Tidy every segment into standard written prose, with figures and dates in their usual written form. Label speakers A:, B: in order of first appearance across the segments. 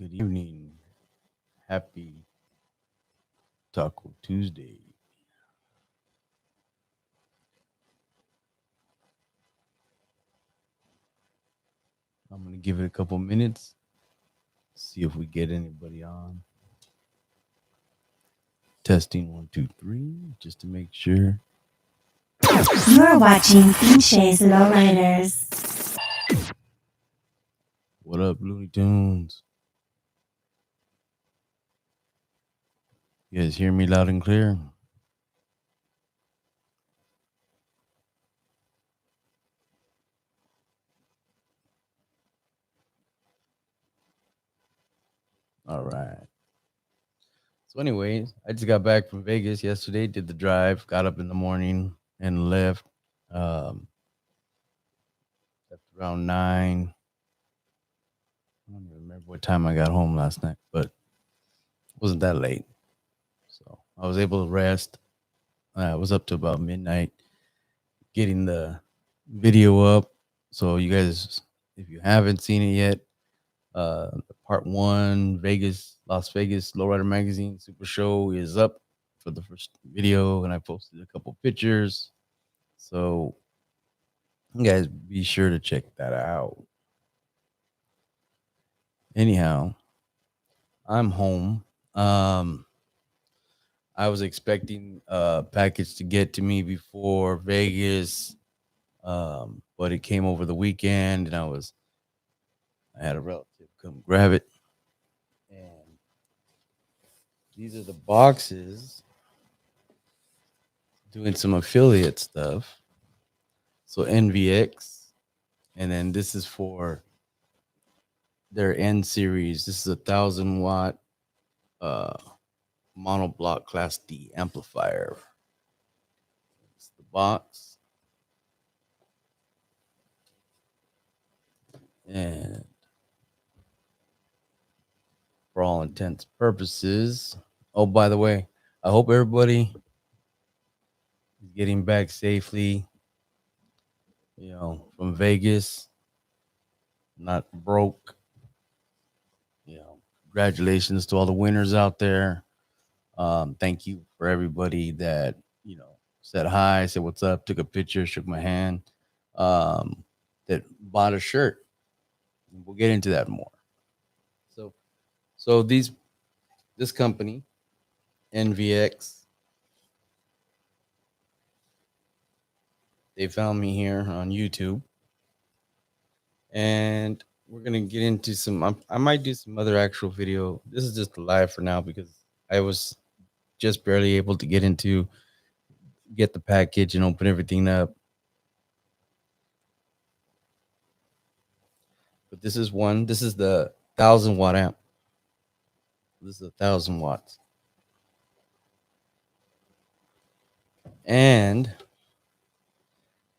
A: Good evening. Happy Taco Tuesday. I'm going to give it a couple minutes, see if we get anybody on. Testing 1, 2, 3, just to make sure.
B: You're watching Pinche's Lowriders.
A: What up, Looney Tunes? You guys hear me loud and clear? All right. So, anyways, I just got back from Vegas yesterday, did the drive, got up in the morning and left. Left around 9. I don't even remember what time I got home last night, but it wasn't that late. So I was able to rest. I was up to about midnight getting the video up. So you guys, if you haven't seen it yet, part 1, Las Vegas Lowrider Magazine Super Show is up for the first video, and I posted a couple pictures. So you guys be sure to check that out. Anyhow, I'm home. I was expecting a package to get to me before Vegas, but it came over the weekend, and I had a relative come grab it. And these are the boxes doing some affiliate stuff. So NVX, and then this is for their N series. This is 1,000 watt monoblock class D amplifier. It's the box. And for all intents and purposes, oh, by the way, I hope everybody is getting back safely, from Vegas, not broke. Congratulations to all the winners out there. Thank you for everybody that, said hi, said what's up, took a picture, shook my hand, that bought a shirt. We'll get into that more. So this company, NVX, they found me here on YouTube, and we're gonna get into I might do some other actual video. This is just live for now because I was just barely able to get the package and open everything up. But this is the 1,000 watt amp. This is 1,000 watts. And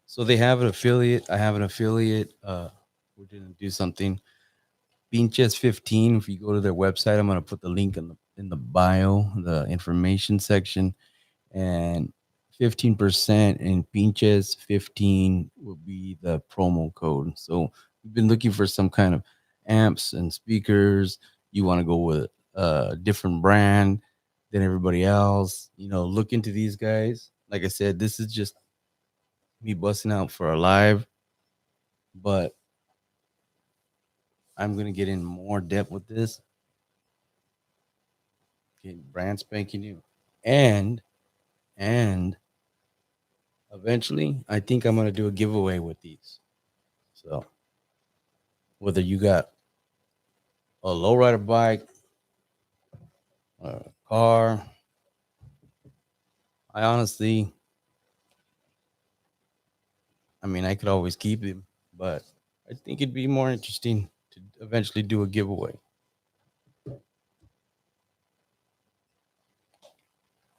A: so they have an affiliate. I have an affiliate. We're going to do something. Pinches 15. If you go to their website, I'm going to put the link in the bio, the information section. And 15% in Pinches 15 will be the promo code. So we've been looking for some kind of amps and speakers. You want to go with a different brand than everybody else. Look into these guys. Like I said, this is just me busting out for a live, but I'm going to get in more depth with this. Okay, brand spanking new. And eventually, I think I'm going to do a giveaway with these. So whether you got a lowrider bike, a car, I could always keep him, but I think it'd be more interesting to eventually do a giveaway.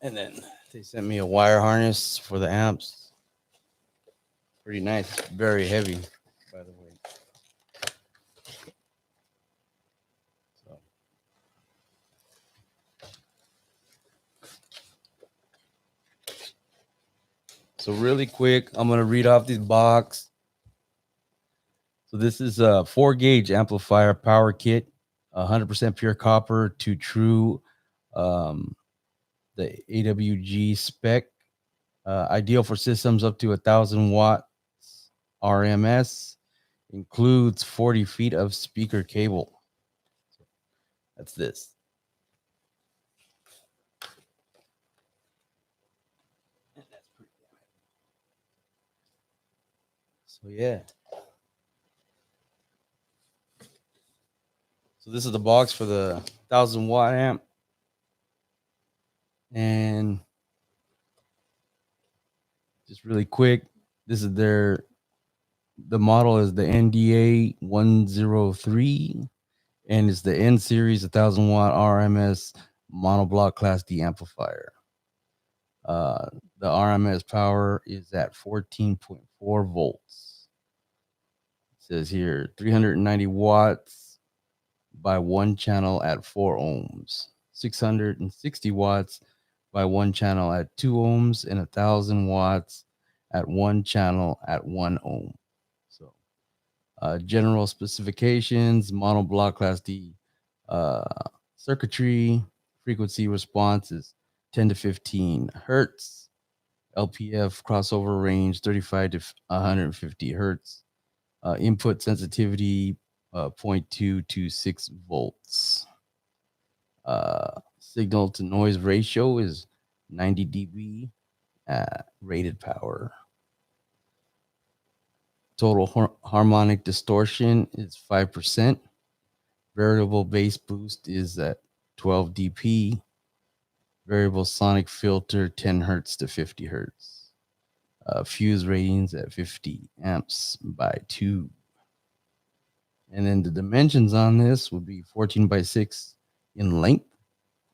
A: And then they sent me a wire harness for the amps. Pretty nice. Very heavy, by the way. So really quick, I'm going to read off this box. So this is a 4-gauge amplifier power kit 100% pure copper to true, the AWG spec, ideal for systems up to 1,000 watts RMS, includes 40 feet of speaker cable. That's this. So yeah. So this is the box for the 1,000 watt amp, and just really quick, this is the model is the NDA 103, and it's the N series 1,000 watt RMS monoblock class D amplifier. The RMS power is at 14.4 volts. It says here 390 watts by one channel at 4 ohms, 660 watts by one channel at 2 ohms, and 1,000 watts at one channel at 1 ohm. So, general specifications: monoblock class D, circuitry, frequency response is 10 to 15 hertz, LPF crossover range 35 to 150 hertz, input sensitivity 0.2 to 6 volts. Signal to noise ratio is 90 dB at rated power. Total harmonic distortion is 5%. Variable bass boost is at 12 dP. Variable sonic filter 10 hertz to 50 hertz. Fuse ratings at 50 amps by 2. And then the dimensions on this would be 14 by 6 in length,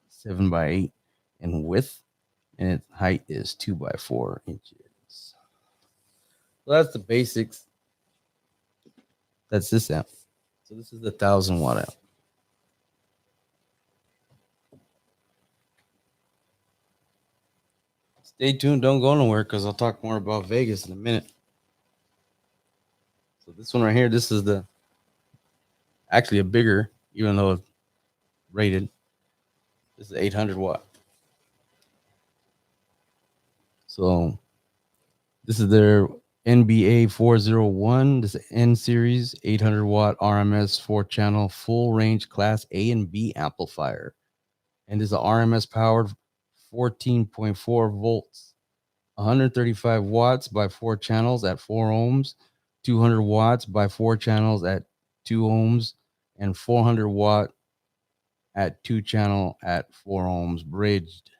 A: 7 by 8 in width, and its height is 2 by 4 inches. So that's the basics. That's this amp. So this is the 1,000 watt amp. Stay tuned. Don't go nowhere because I'll talk more about Vegas in a minute. So this one right here, this is actually a bigger, even though it's rated. This is 800 watt. So this is their NBA 401. This is N series 800 watt RMS 4-channel full range class A and B amplifier. And this is a RMS powered 14.4 volts, 135 watts by 4 channels at 4 ohms, 200 watts by 4 channels at 2 ohms, and 400 watt at 2 channel at 4 ohms bridged.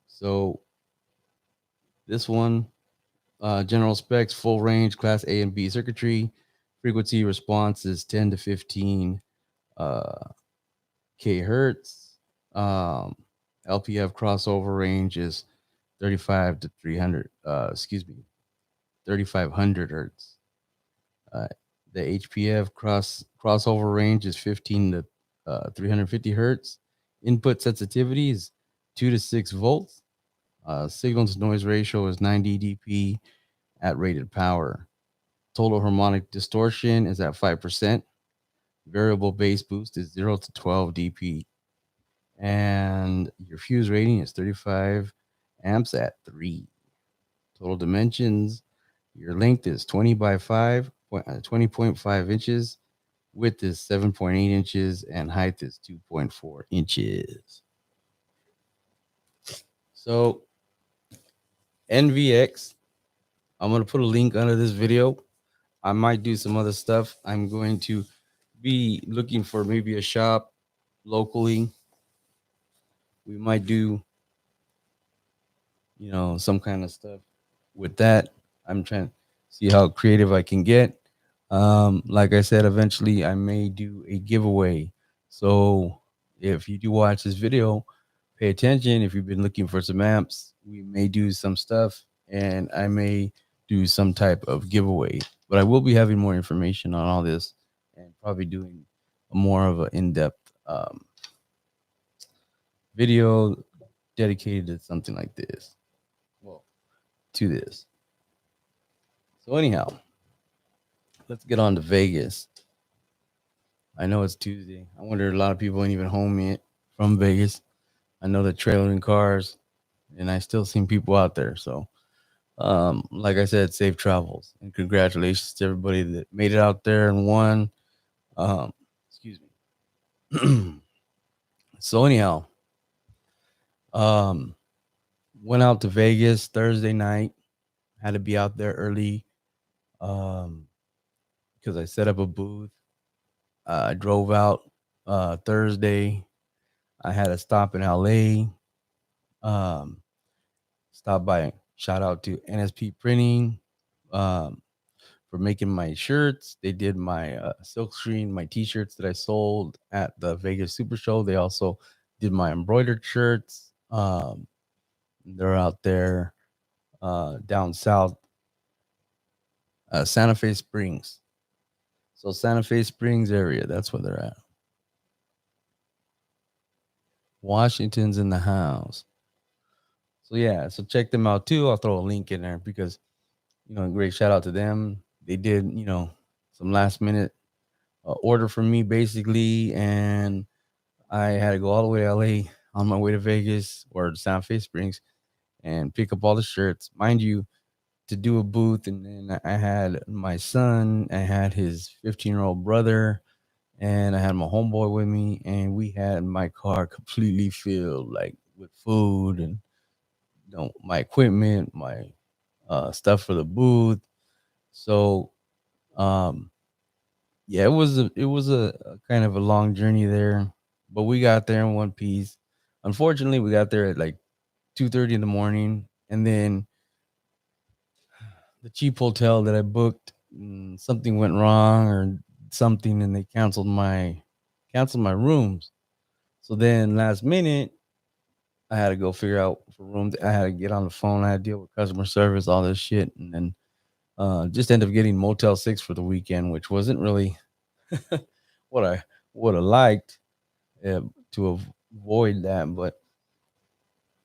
A: So this one, general specs, full range, class A and B circuitry. Frequency response is 10 to 15 K hertz. LPF crossover range is 35 to 300, 3,500 hertz. The HPF crossover range is 15 to 350 hertz. Input sensitivity is 2 to 6 volts. Signal to noise ratio is 90 dB at rated power. Total harmonic distortion is at 5%. Variable bass boost is 0 to 12 dB. And your fuse rating is 35 amps at 3. Total dimensions, your length is 20.5 inches. Width is 7.8 inches, and height is 2.4 inches. So NVX, I'm going to put a link under this video. I might do some other stuff. I'm going to be looking for maybe a shop locally. We might do, some kind of stuff with that. I'm trying to see how creative I can get. Like I said, eventually I may do a giveaway. So if you do watch this video, pay attention. If you've been looking for some amps, we may do some stuff and I may do some type of giveaway. But I will be having more information on all this and probably doing more of an in-depth video dedicated to something like this. Well, to this. So anyhow, let's get on to Vegas. I know it's Tuesday. I wonder a lot of people ain't even home yet from Vegas. I know they're trailering cars, and I still seen people out there. So, like I said, safe travels and congratulations to everybody that made it out there and won. Um, excuse me. So anyhow, um, went out to Vegas Thursday night. Had to be out there early um, because I set up a booth. I drove out Thursday. I had a stop in LA. Um, Stop by. Shout out to NSP Printing um, for making my shirts. They did my silk screen, my T-shirts that I sold at the Vegas Super Show. They also did my embroidered shirts. They're out there down south, Santa Fe Springs. So Santa Fe Springs area, that's where they're at. Washington's in the house. So yeah, so check them out too. I'll throw a link in there because great shout out to them. They did some last minute order for me basically, and I had to go all the way to LA on my way to Vegas or Santa Fe Springs and pick up all the shirts. Mind you, to do a booth, and then I had my son, I had his 15-year-old brother, and I had my homeboy with me, and we had my car completely filled like with food and my equipment, my stuff for the booth. So um yeah, it was a kind of a long journey there, but we got there in one piece. Unfortunately, we got there at like 2:30 in the morning, and then the cheap hotel that I booked, something went wrong or something, and they canceled my rooms. So then last minute, I had to go figure out for rooms. I had to get on the phone. I had to deal with customer service, all this shit, and then just end up getting Motel 6 for the weekend, which wasn't really what I would have liked to avoid that, but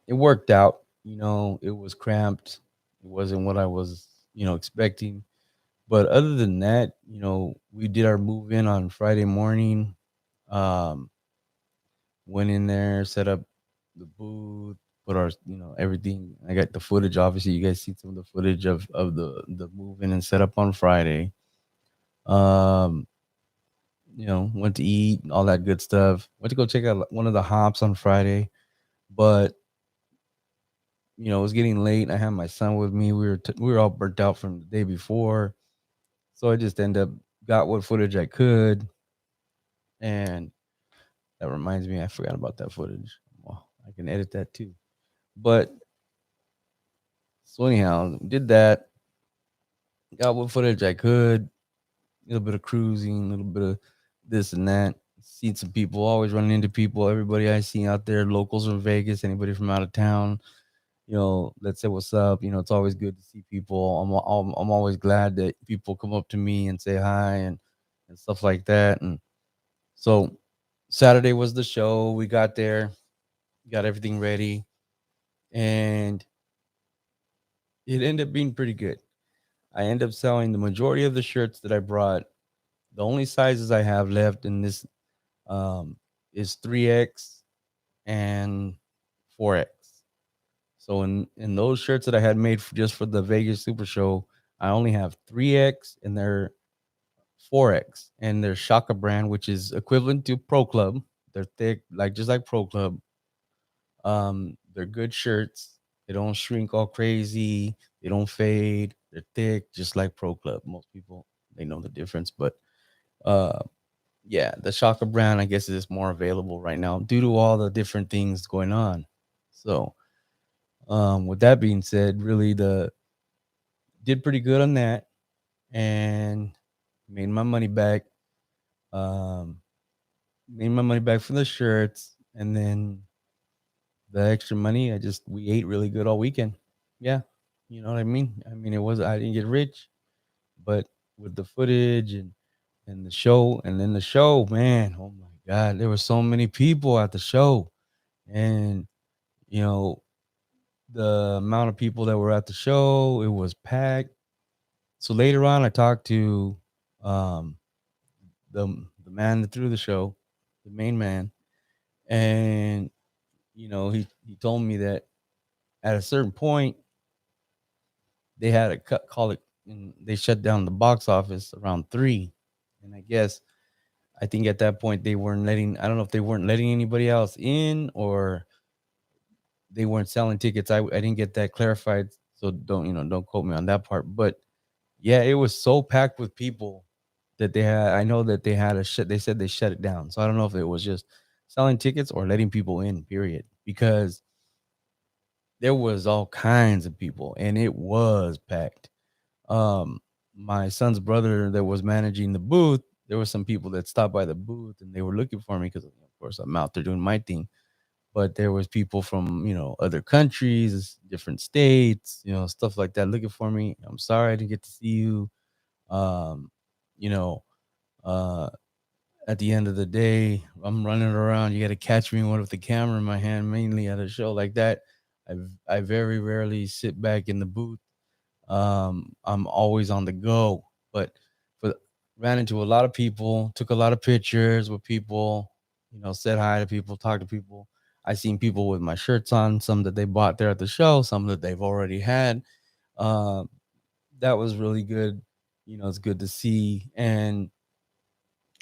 A: it worked out. It was cramped. It wasn't what I was, expecting. But other than that, we did our move in on Friday morning. Um, Went in there, set up the booth, put our, everything. I got the footage. Obviously, you guys see some of the footage of the move in and set up on Friday. Um, went to eat and all that good stuff. Went to go check out one of the hops on Friday, but it was getting late. I had my son with me. We were all burnt out from the day before, so I just ended up got what footage I could, and that reminds me, I forgot about that footage. Well, I can edit that too. But so anyhow, did that. Got what footage I could. A little bit of cruising, a little bit of this and that. Seen some people. Always running into people. Everybody I see out there, locals from Vegas, anybody from out of town. Let's say what's up. It's always good to see people. I'm always glad that people come up to me and say hi and stuff like that. And so Saturday was the show. We got there, got everything ready, and it ended up being pretty good. I ended up selling the majority of the shirts that I brought. The only sizes I have left in this um, is 3X and 4X. So in those shirts that I had made just for the Vegas Super Show, I only have 3X and they're 4X, and they're Shaka brand, which is equivalent to Pro Club. They're thick, like just like Pro Club. They're good shirts. They don't shrink all crazy. They don't fade. They're thick, just like Pro Club. Most people they know the difference, but uh, yeah, the Shaka brand, I guess, is more available right now due to all the different things going on. So, with that being said, really the did pretty good on that and made my money back. Um, Made my money back from the shirts, and then the extra money, we ate really good all weekend. Yeah, you know what I mean. I didn't get rich, but with the footage and the show, and then the show, man, oh my god, there were so many people at the show, and you know the amount of people that were at the show, it was packed. So later on, I talked to um, the man that threw the show, the main man, and he told me that at a certain point they had a cut call it, and they shut down the box office around 3, and I think at that point they weren't letting. I don't know if they weren't letting anybody else in or they weren't selling tickets. I didn't get that clarified, so don't quote me on that part. But yeah, it was so packed with people that they had. I know that they had a shut. They said they shut it down. So I don't know if it was just selling tickets or letting people in. Period. Because there was all kinds of people, and it was packed. Um, my son's brother that was managing the booth. There were some people that stopped by the booth and they were looking for me because, of course, I'm out there doing my thing. But there was people from other countries, different states, stuff like that, looking for me. I'm sorry I didn't get to see you. Um, you know, uh, at the end of the day, I'm running around. You got to catch me with the camera in my hand, mainly at a show like that. I very rarely sit back in the booth. I'm always on the go, but for ran into a lot of people, took a lot of pictures with people, said hi to people, talked to people. I seen people with my shirts on, some that they bought there at the show, some that they've already had. Um, that was really good. It's good to see. And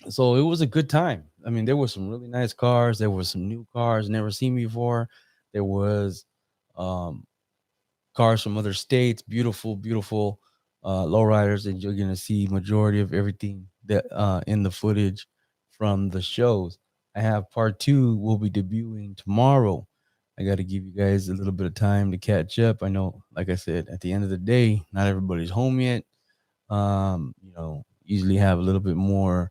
A: so it was a good time. I mean, there were some really nice cars. There were some new cars never seen before. There was um, cars from other states, beautiful, beautiful lowriders, and you're gonna see majority of everything that in the footage from the shows. I have part 2 will be debuting tomorrow. I got to give you guys a little bit of time to catch up. I know, like I said, at the end of the day, not everybody's home yet. Usually have a little bit more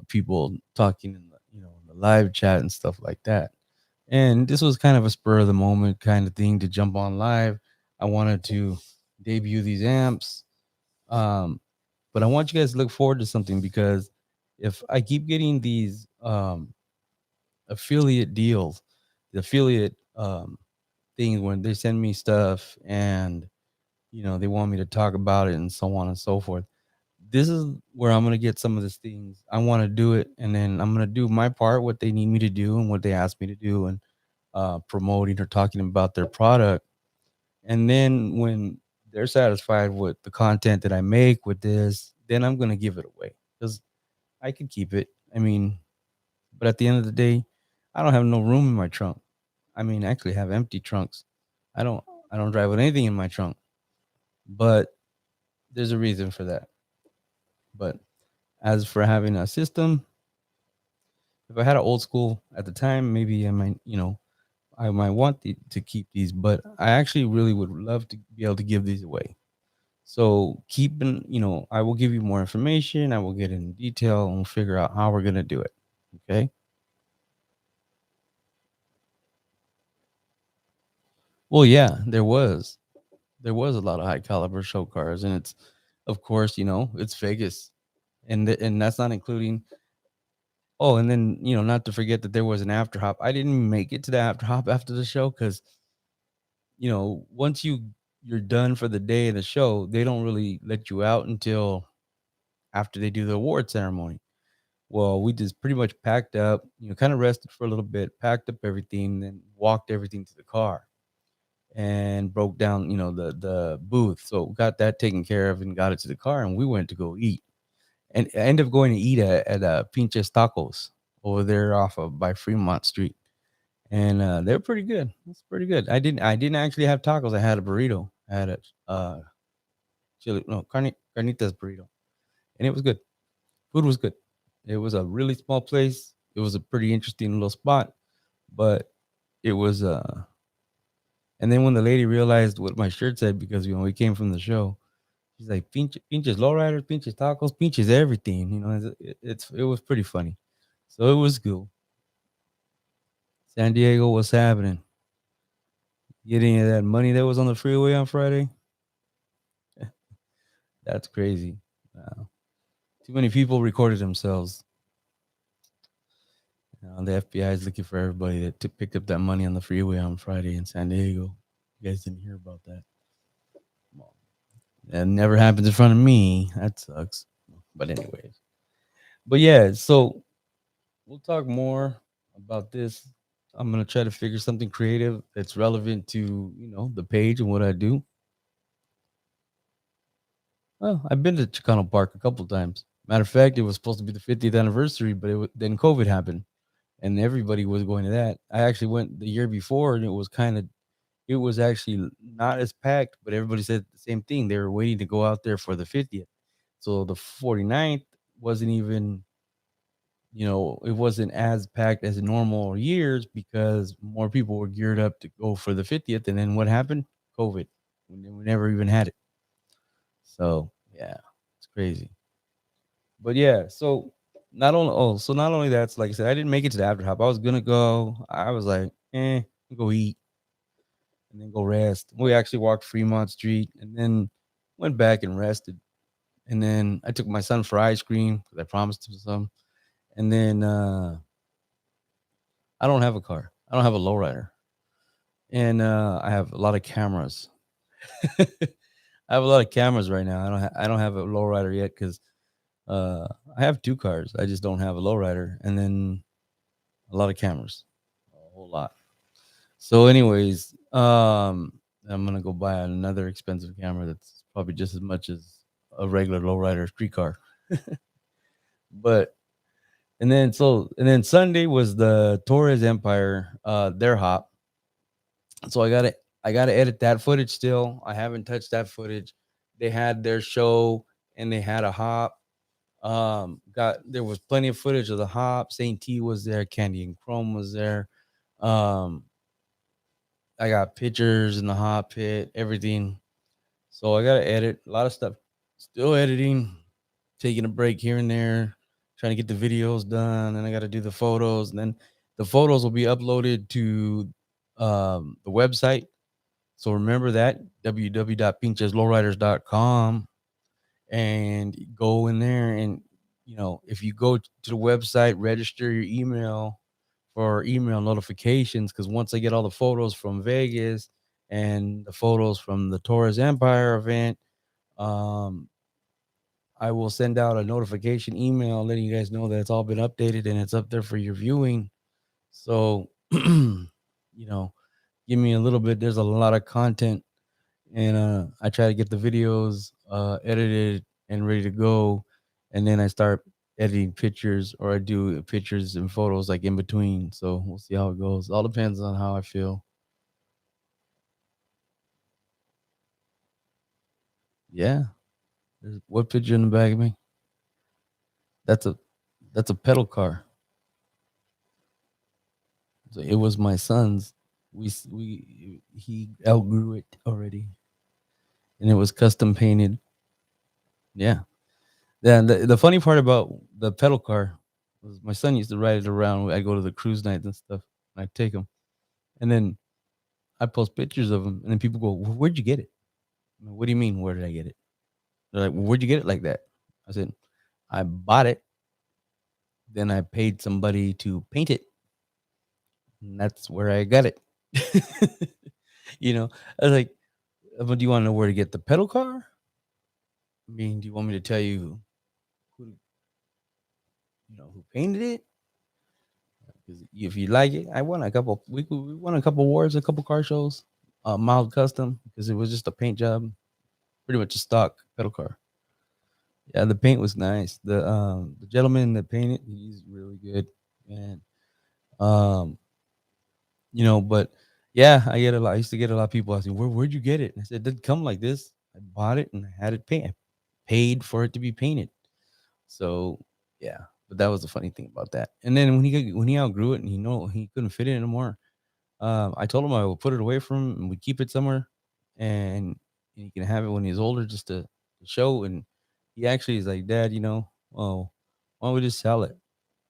A: people talking in in the live chat and stuff like that. And this was kind of a spur of the moment kind of thing to jump on live. I wanted to debut these amps. Um, but I want you guys to look forward to something because if I keep getting these affiliate deals, the affiliate things when they send me stuff and they want me to talk about it and so on and so forth. This is where I'm gonna get some of these things. I want to do it, and then I'm gonna do my part, what they need me to do, and what they ask me to do, and promoting or talking about their product. And then when they're satisfied with the content that I make with this, then I'm gonna give it away because I can keep it. I mean, but at the end of the day, I don't have no room in my trunk. I mean, I actually have empty trunks. I don't I don't drive with anything in my trunk. But there's a reason for that. But as for having a system, if I had an old school at the time, maybe I might want to keep these, but I actually really would love to be able to give these away. So I will give you more information. I will get in detail and we'll figure out how we're going to do it. Okay. Well, yeah, there was a lot of high caliber show cars, and it's, of course, it's Vegas, and that's not including. Oh, and then not to forget that there was an after hop. I didn't make it to the after hop after the show because once you're done for the day of the show, they don't really let you out until after they do the award ceremony. Well, we just pretty much packed up, kind of rested for a little bit, packed up everything, then walked everything to the car and broke down, the booth. So got that taken care of and got it to the car, and we went to go eat. And I ended up going to eat at Pinches Tacos over there off of by Fremont Street, and they're pretty good. It's pretty good. I didn't actually have tacos. I had a burrito. I had a chili no carnitas burrito, and it was good. Food was good. It was a really small place. It was a pretty interesting little spot, but it was and then when the lady realized what my shirt said, because we came from the show, she's like, pinches lowriders, pinches tacos, pinches everything. It was pretty funny. So it was cool. San Diego, what's happening? Get any of that money that was on the freeway on Friday? That's crazy. Wow. Too many people recorded themselves. The FBI is looking for everybody that picked up that money on the freeway on Friday in San Diego. You guys didn't hear about that. Well, that never happens in front of me. That sucks. But anyways, But yeah, so we'll talk more about this. I'm gonna try to figure something creative that's relevant to the page and what I do. Well, I've been to Chicano Park a couple times. Matter of fact, it was supposed to be the 50th anniversary, but then COVID happened, and everybody was going to that. I actually went the year before, and it was actually not as packed, but everybody said the same thing. They were waiting to go out there for the 50th. So the 49th wasn't even, it wasn't as packed as normal years because more people were geared up to go for the 50th. And then what happened? COVID. We never even had it. So yeah, it's crazy. But yeah, so not only that, so like I said, I didn't make it to the after hop. I was gonna go. I was like, go eat and then go rest. We actually walked Fremont Street and then went back and rested. And then I took my son for ice cream because I promised him some. And then I don't have a car. I don't have a lowrider, and I have a lot of cameras. I have a lot of cameras right now. I don't have a lowrider yet because I have two cars. I just don't have a lowrider, and then a lot of cameras, a whole lot. So, anyways, I'm gonna go buy another expensive camera that's probably just as much as a regular lowrider street car. But and then Sunday was the Torres Empire, their hop. So I gotta edit that footage still. I haven't touched that footage. They had their show and they had a hop. Got there was plenty of footage of the hop. Saint T was there, Candy and Chrome was there. Um, I got pictures in the hot pit, everything. So I gotta edit a lot of stuff. Still editing, taking a break here and there, trying to get the videos done. And I gotta do the photos. And then the photos will be uploaded to the website. So remember that www.pincheslowriders.com and go in there and if you go to the website, register your email for email notifications because once I get all the photos from Vegas and the photos from the Torres Empire event, um, I will send out a notification email letting you guys know that it's all been updated and it's up there for your viewing. So, give me a little bit. There's a lot of content, and I try to get the videos edited and ready to go, and then I start editing pictures, or I do pictures and photos like in between. So we'll see how it goes. All depends on how I feel. Yeah. There's what picture in the back of me? That's a pedal car. So it was my son's. We he outgrew it already, and it was custom painted. Yeah. Yeah, the funny part about the pedal car was my son used to ride it around. I go to the cruise nights and stuff. And I take him, and then I post pictures of him, and then people go, "Where'd you get it?" I'm like, what do you mean? Where did I get it? They're like, "Where'd you get it like that?" I said, "I bought it. Then I paid somebody to paint it, and that's where I got it." I was like, "But do you want to know where to get the pedal car? I mean, do you want me to tell you who who painted it? Because if you like it, I won a couple. We won a couple awards, a couple car shows. Mild custom because it was just a paint job, pretty much a stock pedal car. Yeah, the paint was nice. The gentleman that painted, he's really good, and um, but yeah, I get a lot. I used to get a lot of people asking, where'd you get it? And I said, it didn't come like this. I bought it and I had it painted. Paid for it to be painted. So yeah, but that was the funny thing about that. And then when he outgrew it and he couldn't fit it anymore, I told him I would put it away from him and we'd keep it somewhere, and he can have it when he's older just to show. And he actually is like, Dad, oh, why don't we just sell it?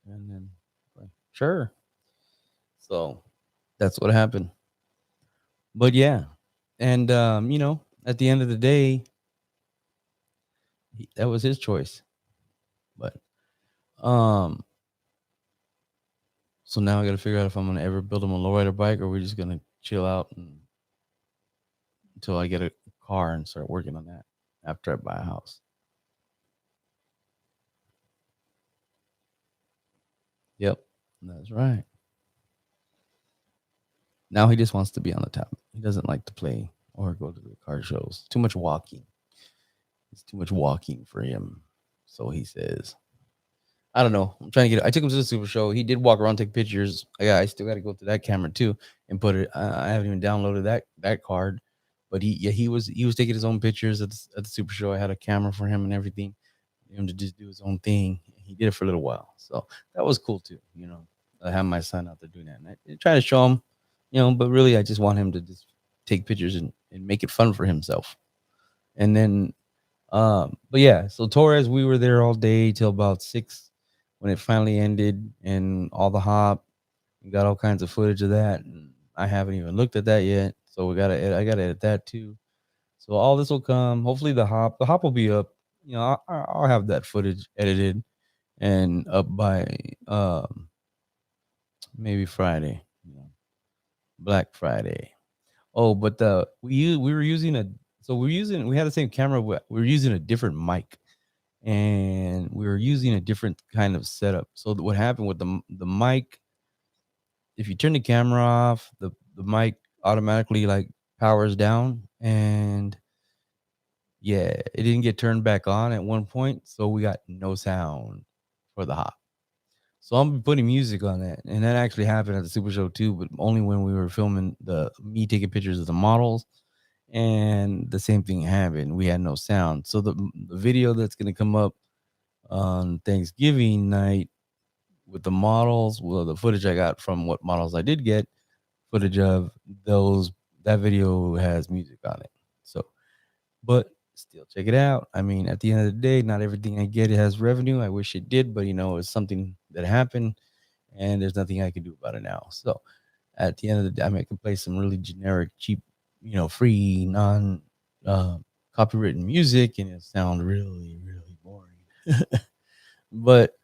A: And then like, sure. So that's what happened. But yeah, and at the end of the day, that was his choice. But um, so now I got to figure out if I'm gonna ever build him a lowrider bike, or we're just gonna chill out until I get a car and start working on that after I buy a house. Yep, that's right. Now he just wants to be on the top. He doesn't like to play or go to the car shows. Too much walking. It's too much walking for him. So he says. I don't know. I'm trying to get. I took him to the Super Show. He did walk around, take pictures. Yeah, I still got to go to that camera too and put it. I haven't even downloaded that card, but he was taking his own pictures at the Super Show. I had a camera for him and everything, him to just do his own thing. He did it for a little while, so that was cool too. I have my son out there doing that, and I try to show him, but really, I just want him to just take pictures and make it fun for himself. And then but yeah, so Torres, we were there all day till about 6 when it finally ended, and all the hop. We got all kinds of footage of that, and I haven't even looked at that yet. So I gotta edit that too. So all this will come. Hopefully the hop will be up. I'll have that footage edited and up by maybe Friday, Black Friday. Oh, but we were using we had the same camera. We were using a different mic, and we were using a different kind of setup. So what happened with the mic, if you turn the camera off, the mic automatically like powers down, and yeah, it didn't get turned back on at one point, so we got no sound for the hop. So I'm putting music on that, and that actually happened at the Super Show too, but only when we were filming me taking pictures of the models, and the same thing happened. We had no sound, so the video that's gonna come up on Thanksgiving night with the models, well, the footage I got from what models I did get footage of those, that video has music on it. So, but still check it out. I mean, at the end of the day, not everything I get has revenue. I wish it did, but it's something that happened, and there's nothing I can do about it now. So, at the end of the day, I mean, I can play some really generic, cheap, free, non copywritten music, and it sounds really, really boring. But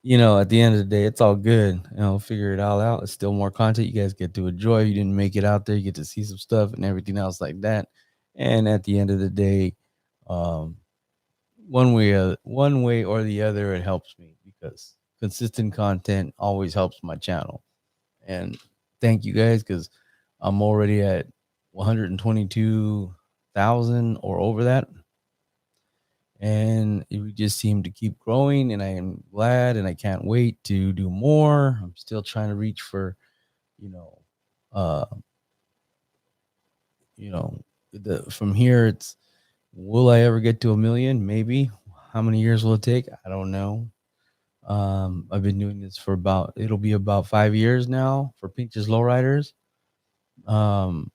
A: at the end of the day, it's all good. Figure it all out. It's still more content you guys get to enjoy. You didn't make it out there, you get to see some stuff and everything else like that. And at the end of the day, um, one way or the other, it helps me because consistent content always helps my channel. And thank you guys, because I'm already at 122,000 or over that, and we just seem to keep growing, and I am glad, and I can't wait to do more. I'm still trying to reach for you know uh you know the from here. It's, will I ever get to a million? Maybe. How many years will it take? I don't know. I've been doing this for it'll be about 5 years now for Pinches Lowriders. um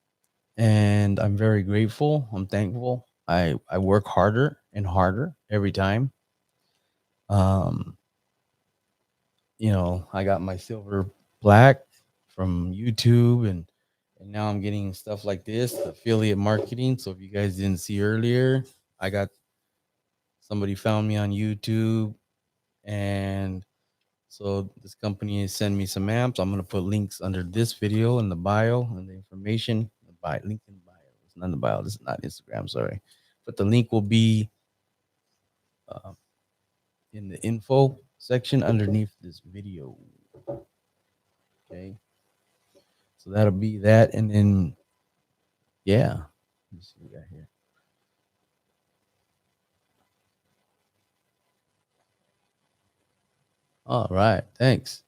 A: and I'm very grateful, I'm thankful. I work harder and harder every time. um I got my silver black from YouTube, and now I'm getting stuff like this, affiliate marketing. So if you guys didn't see earlier, I got somebody found me on YouTube, and so this company is sending me some amps. I'm gonna put links under this video in the bio and the information. Link in the bio. It's not in the bio. This is not Instagram. Sorry, but the link will be uh, in the info section underneath this video. Okay. So that'll be that. And then, yeah. Let's see what we got here. All right. Thanks.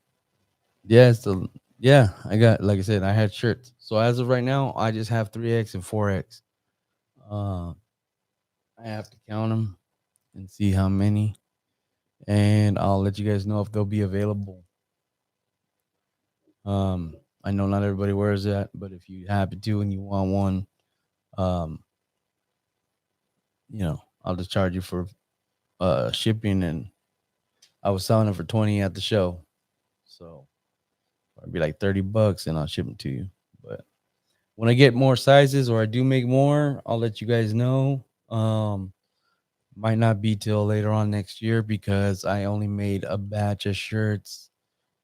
A: Yeah, I got, like I said, I had shirts. So as of right now, I just have 3X and 4X. Uh, I have to count them and see how many. And I'll let you guys know if they'll be available. I know not everybody wears that, but if you happen to and you want one, um, I'll just charge you for shipping, and I was selling it for 20 at the show. So it'd be like $30 and I'll ship them to you. But when I get more sizes or I do make more, I'll let you guys know. Might not be till later on next year because I only made a batch of shirts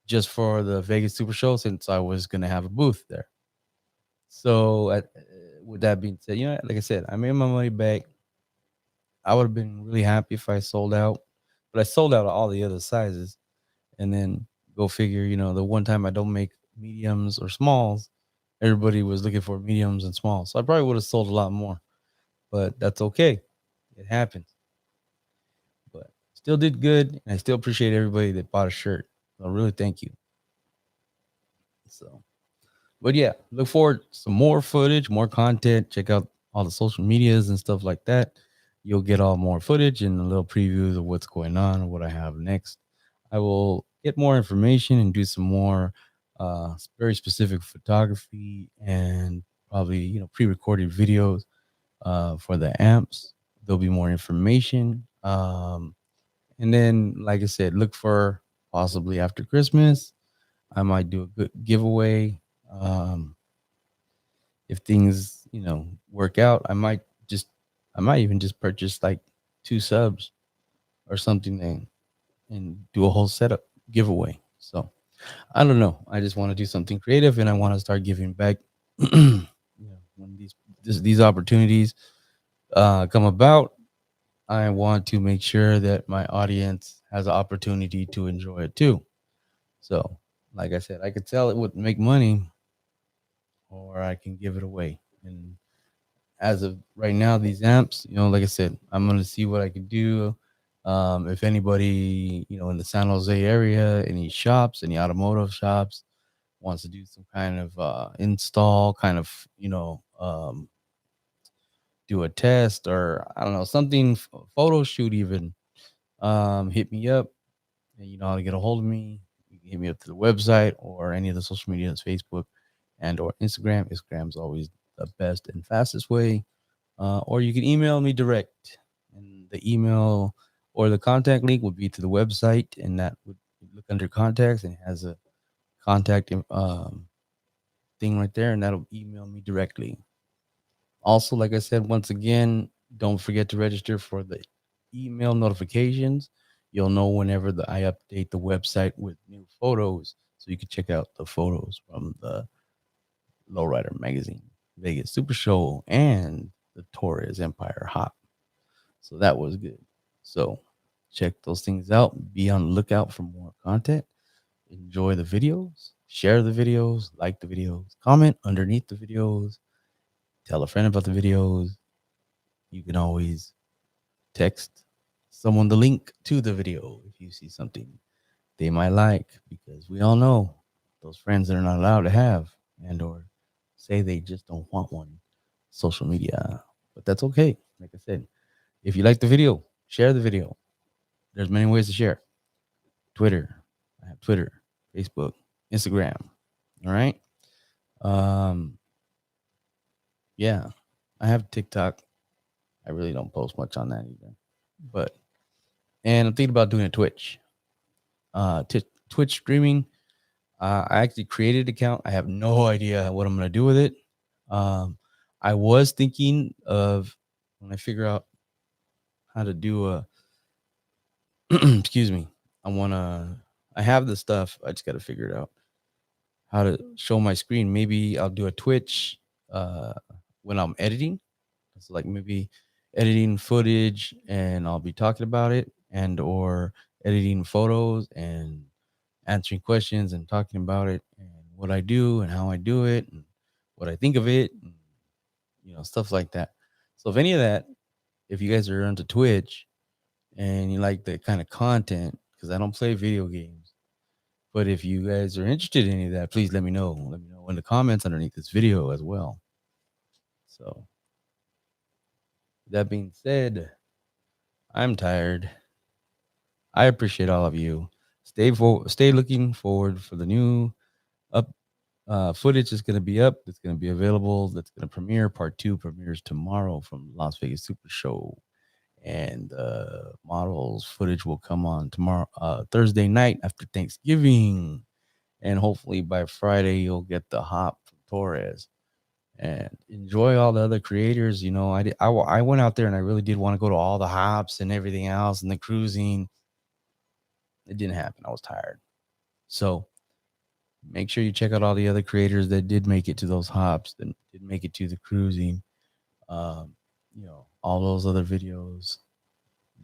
A: just for the Vegas Super Show since I was gonna have a booth there. So with that being said, like I said, I made my money back. I would have been really happy if I sold out, but I sold out all the other sizes. And then go figure, the one time I don't make mediums or smalls, everybody was looking for mediums and smalls. So I probably would have sold a lot more, but that's okay. It happens. But still did good. And I still appreciate everybody that bought a shirt. So really thank you. So, but yeah, look forward to some more footage, more content. Check out all the social medias and stuff like that. You'll get all more footage and a little previews of what's going on and what I have next. I will get more information and do some more very specific photography and probably pre-recorded videos for the amps. There'll be more information, and then like I said, look for possibly after Christmas. I might do a good giveaway. Um, if things work out, I might even just purchase like 2 subs or something and do a whole setup giveaway. So I don't know. I just want to do something creative and I want to start giving back. When these opportunities come about, I want to make sure that my audience has an opportunity to enjoy it too. So, like I said, I could sell it would make money, or I can give it away. And as of right now, these amps, like I said, I'm gonna see what I can do. If anybody, in the San Jose area, any shops, any automotive shops, wants to do some kind of install, kind of, do a test or I don't know, something, photo shoot even, hit me up and you know how to get a hold of me. You can hit me up to the website or any of the social medias, Facebook and or Instagram. Instagram's always the best and fastest way. Or you can email me direct. And the email or the contact link would be to the website, and that would look under contacts and it has a contact thing right there, and that'll email me directly. Also, like I said, once again, don't forget to register for the email notifications. You'll know whenever I update the website with new photos, so you can check out the photos from the Lowrider magazine, Vegas Super Show, and the Torres Empire Hop. So that was good. So check those things out. Be on the lookout for more content. Enjoy the videos, share the videos, like the videos, comment underneath the videos, tell a friend about the videos. You can always text someone the link to the video if you see something they might like, because we all know those friends that are not allowed to have and or say they just don't want one social media. But that's okay. Like I said, if you like the video, share the video. There's many ways to share. Twitter. I have Twitter, Facebook, Instagram. All right. Um, yeah. I have TikTok. I really don't post much on that either. But and I'm thinking about doing a Twitch. Twitch streaming. I actually created an account. I have no idea what I'm gonna do with it. I was thinking of when I figure out how to do a excuse me. I have the stuff. I just gotta figure it out. How to show my screen. Maybe I'll do a Twitch uh when I'm editing. So like maybe editing footage and I'll be talking about it, and or editing photos and answering questions and talking about it and what I do and how I do it and what I think of it and stuff like that. So if any of that, if you guys are into Twitch and you like that kind of content, because I don't play video games, but if you guys are interested in any of that, please let me know. Let me know in the comments underneath this video as well. So that being said, I'm tired. I appreciate all of you. Stay looking forward for the new up footage is going to be up. It's going to be available. That's going to premiere. Part 2 premieres tomorrow from Las Vegas Super Show, and models footage will come on tomorrow, Thursday night after Thanksgiving, and hopefully by Friday you'll get the hop from Torres. And enjoy all the other creators. I went out there and I really did want to go to all the hops and everything else and the cruising. It didn't happen. I was tired. So make sure you check out all the other creators that did make it to those hops, that did make it to the cruising. All those other videos,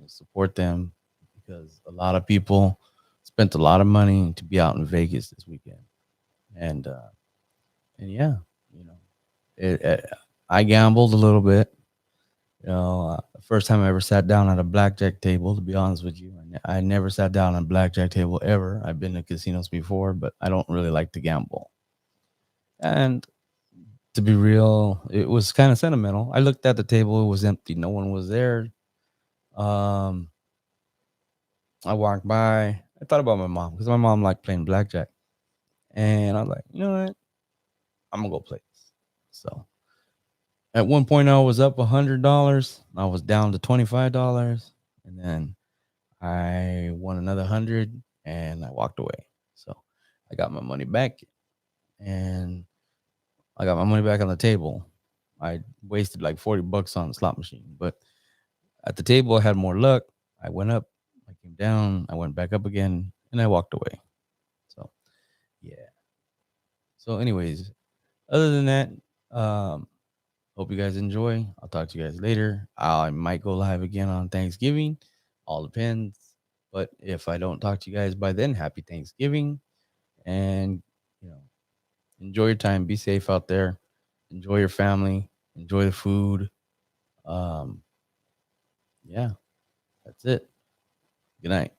A: support them, because a lot of people spent a lot of money to be out in Vegas this weekend, and yeah, you know, I gambled a little bit. You know, the first time I ever sat down at a blackjack table, to be honest with you, I never sat down at a blackjack table ever. I've been to casinos before, but I don't really like to gamble. And to be real, it was kind of sentimental. I looked at the table; it was empty. No one was there. Um, I walked by. I thought about my mom because my mom liked playing blackjack, and I was like, you know what? I'm gonna go play this. So at one point, I was up $100. I was down to $25, and then I won another 100, and I walked away. So I got my money back, and I got my money back on the table. I wasted like $40 on the slot machine, but at the table, I had more luck. I went up, I came down, I went back up again, and I walked away. So yeah. So, anyways, other than that, hope you guys enjoy. I'll talk to you guys later. I might go live again on Thanksgiving. All depends. But if I don't talk to you guys by then, happy Thanksgiving. And, you know, enjoy your time. Be safe out there. Enjoy your family. Enjoy the food. Yeah, that's it. Good night.